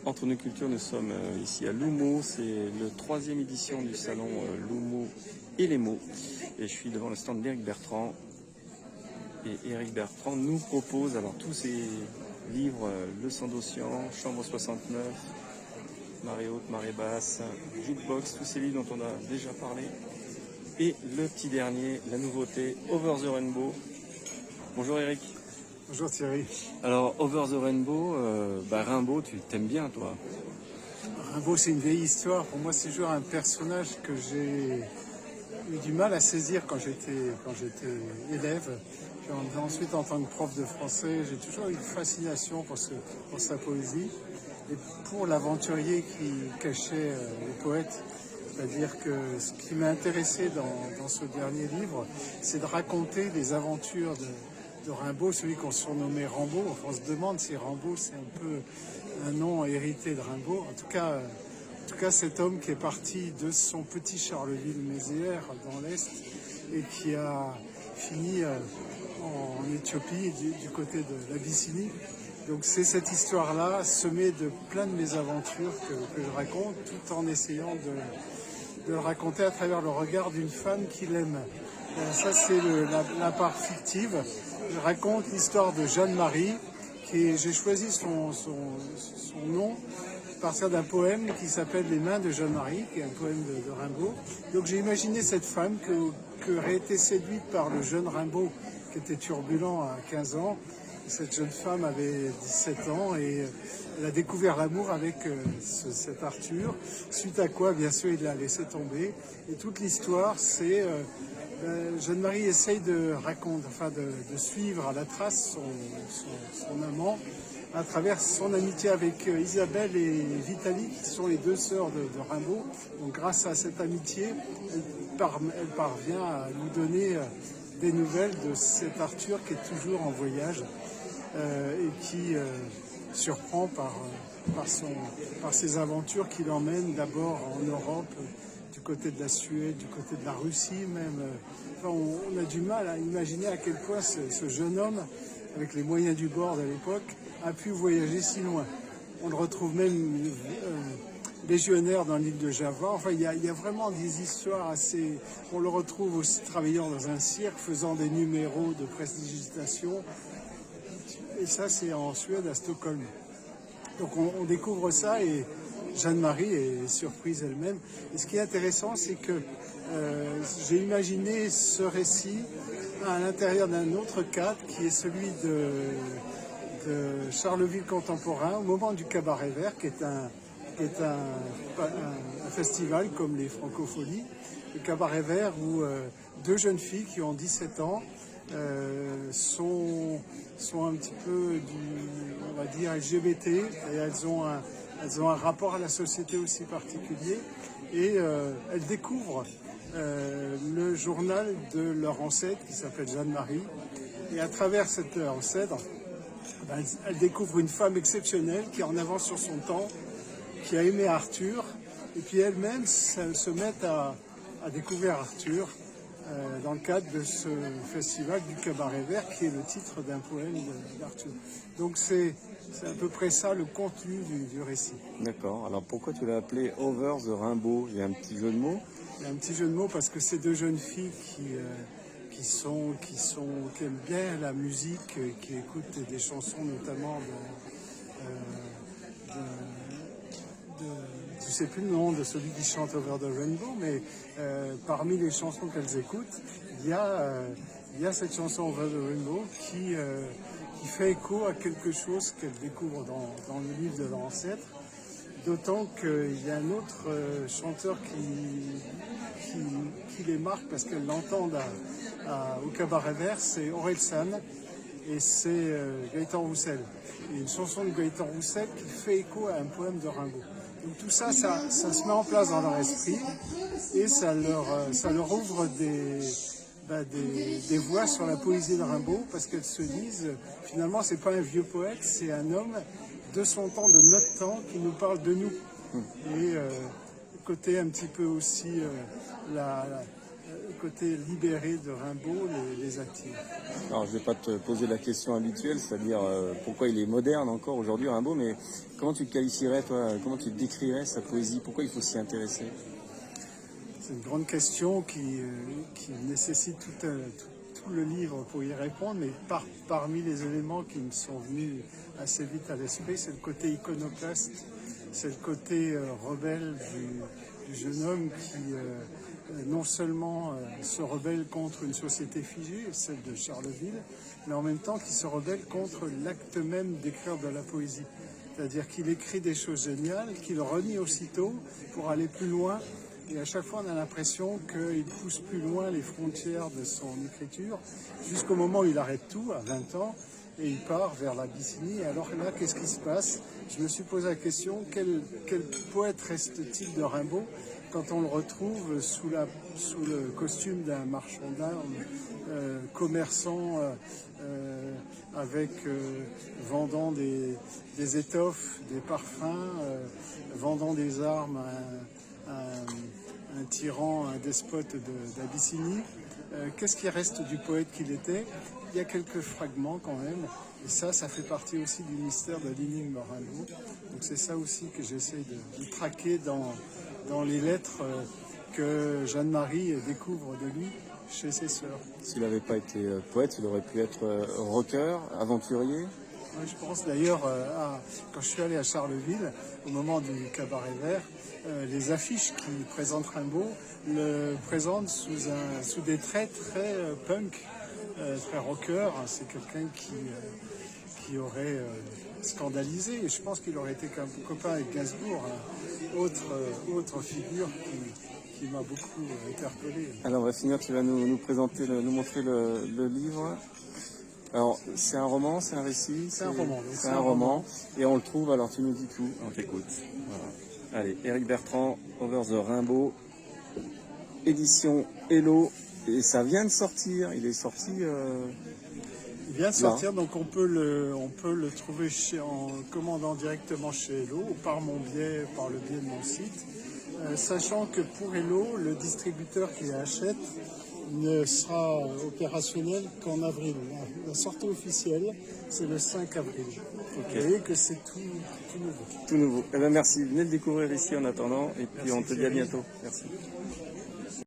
Entre nos cultures, nous sommes ici à L'Houmeau. C'est le 3e édition du salon L'Houmeau et les mots. Et je suis devant le stand d'Éric Bertrand. Et Éric Bertrand nous propose alors tous ses livres, Le Sang d'Océan, Chambre 69, Marée haute, marée basse, Jukebox, tous ces livres dont on a déjà parlé. Et le petit dernier, la nouveauté, Over the Rainbow. Bonjour Éric. Bonjour Thierry. Alors Over the Rainbow, Rimbaud, tu t'aimes bien toi? Rimbaud, c'est une vieille histoire. Pour moi, c'est toujours un personnage que j'ai eu du mal à saisir quand j'étais élève. Puis ensuite, en tant que prof de français, j'ai toujours eu une fascination pour sa poésie et pour l'aventurier qui cachait les poètes. C'est-à-dire que ce qui m'a intéressé dans ce dernier livre, c'est de raconter les aventures de Rimbaud, celui qu'on surnommait Rambo. On se demande si Rambo, c'est un peu un nom hérité de Rimbaud. En tout cas, cet homme qui est parti de son petit Charleville-Mézières dans l'Est et qui a fini en Éthiopie, du côté de l'Abyssinie. Donc c'est cette histoire-là, semée de plein de mésaventures que je raconte, tout en essayant de le raconter à travers le regard d'une femme qu'il aime. Ça, c'est la part fictive. Je raconte l'histoire de Jeanne-Marie, j'ai choisi son nom à partir d'un poème qui s'appelle Les mains de Jeanne-Marie, qui est un poème de Rimbaud. Donc j'ai imaginé cette femme qui aurait été séduite par le jeune Rimbaud, qui était turbulent à 15 ans. Cette jeune femme avait 17 ans et elle a découvert l'amour avec cet Arthur, suite à quoi, bien sûr, il l'a laissé tomber. Et toute l'histoire, c'est Jeanne-Marie essaye de suivre à la trace son amant à travers son amitié avec Isabelle et Vitalie, qui sont les deux sœurs de Rimbaud. Donc grâce à cette amitié, elle parvient à nous donner des nouvelles de cet Arthur qui est toujours en voyage et qui surprend par ses aventures qui l'emmènent d'abord en Europe, du côté de la Suède, du côté de la Russie même. On a du mal à imaginer à quel point ce jeune homme, avec les moyens du bord de l'époque, a pu voyager si loin. On le retrouve même légionnaire dans l'île de Java. Enfin, il y a vraiment des histoires assez... On le retrouve aussi travaillant dans un cirque, faisant des numéros de prestidigitation. Et ça, c'est en Suède, à Stockholm. Donc on découvre ça et Jeanne-Marie est surprise elle-même. Et ce qui est intéressant, c'est que j'ai imaginé ce récit à l'intérieur d'un autre cadre qui est celui de Charleville contemporain, au moment du Cabaret Vert, qui est un festival comme les Francopholies. Le Cabaret Vert où deux jeunes filles qui ont 17 ans sont un petit peu on va dire LGBT, et elles ont un rapport à la société aussi particulier et elles découvrent le journal de leur ancêtre qui s'appelle Jeanne-Marie, et à travers cette ancêtre, elles découvrent une femme exceptionnelle qui est en avance sur son temps, qui a aimé Arthur, et puis elles-mêmes se mettent à découvrir Arthur dans le cadre de ce festival du Cabaret Vert, qui est le titre d'un poème d'Arthur. Donc c'est à peu près ça le contenu du récit. D'accord, alors pourquoi tu l'as appelé Over the Rainbow? Il y a un petit jeu de mots? Il y a un petit jeu de mots parce que c'est deux jeunes filles qui aiment bien la musique, qui écoutent des chansons notamment je ne sais plus le nom de celui qui chante Over the Rainbow, mais parmi les chansons qu'elles écoutent, il y a cette chanson Over the Rainbow qui fait écho à quelque chose qu'elles découvrent dans le livre de leur ancêtre. D'autant qu'il y a un autre chanteur qui les marque parce qu'elles l'entendent au Cabaret Vert, c'est Orelsan et c'est Gaëtan Roussel. Et une chanson de Gaëtan Roussel qui fait écho à un poème de Rimbaud. Donc tout ça se met en place dans leur esprit et ça leur ouvre des voies sur la poésie de Rimbaud, parce qu'elles se disent finalement c'est pas un vieux poète, c'est un homme de son temps, de notre temps, qui nous parle de nous. Et côté un petit peu aussi côté libéré de Rimbaud les attire. Alors, je ne vais pas te poser la question habituelle, c'est-à-dire pourquoi il est moderne encore aujourd'hui, Rimbaud, mais comment tu le qualifierais, toi, comment tu décrirais sa poésie, pourquoi il faut s'y intéresser? C'est une grande question qui nécessite tout le livre pour y répondre, mais parmi les éléments qui me sont venus assez vite à l'esprit, c'est le côté iconoclaste, c'est le côté rebelle du jeune homme qui non seulement se rebelle contre une société figée, celle de Charleville, mais en même temps qui se rebelle contre l'acte même d'écrire de la poésie. C'est-à-dire qu'il écrit des choses géniales, qu'il renie aussitôt pour aller plus loin. Et à chaque fois, on a l'impression qu'il pousse plus loin les frontières de son écriture, jusqu'au moment où il arrête tout, à 20 ans, et il part vers l'Abyssinie. Alors là, qu'est-ce qui se passe? Je me suis posé la question, quel poète reste-t-il de Rimbaud quand on le retrouve sous le costume d'un marchand d'armes, commerçant, vendant des étoffes, des parfums, vendant des armes un tyran, un despote d'Abyssinie. Qu'est-ce qui reste du poète qu'il était? Il y a quelques fragments quand même, et ça fait partie aussi du mystère de l'énigme Rimbaud. Donc c'est ça aussi que j'essaie de traquer dans les lettres que Jeanne-Marie découvre de lui chez ses sœurs. S'il n'avait pas été poète, il aurait pu être rocker, aventurier. Oui, je pense d'ailleurs, quand je suis allé à Charleville, au moment du cabaret vert, les affiches qui présentent Rimbaud le présentent sous des traits très punk, très rocker. C'est quelqu'un qui aurait scandalisé, et je pense qu'il aurait été copain avec Gainsbourg, autre figure qui m'a beaucoup interpellé. Alors on va finir, tu vas nous montrer le livre. Alors, c'est un roman, c'est un récit? C'est un roman. C'est un roman. Et on le trouve, alors tu nous dis tout, on t'écoute. Voilà. Allez, Éric Bertrand, Over the Rimbaud, édition Hello. Et ça vient de sortir, il est sorti... Il vient de sortir, donc on peut le trouver en commandant directement chez Hello, ou par le biais de mon site. Sachant que pour Hello, le distributeur qui l'achète ne sera opérationnel qu'en avril. La sortie officielle, c'est le 5 avril. Vous voyez que c'est tout nouveau. Tout nouveau. Eh bien, merci. Venez le découvrir ici en attendant, et puis on te dit à bientôt. Merci.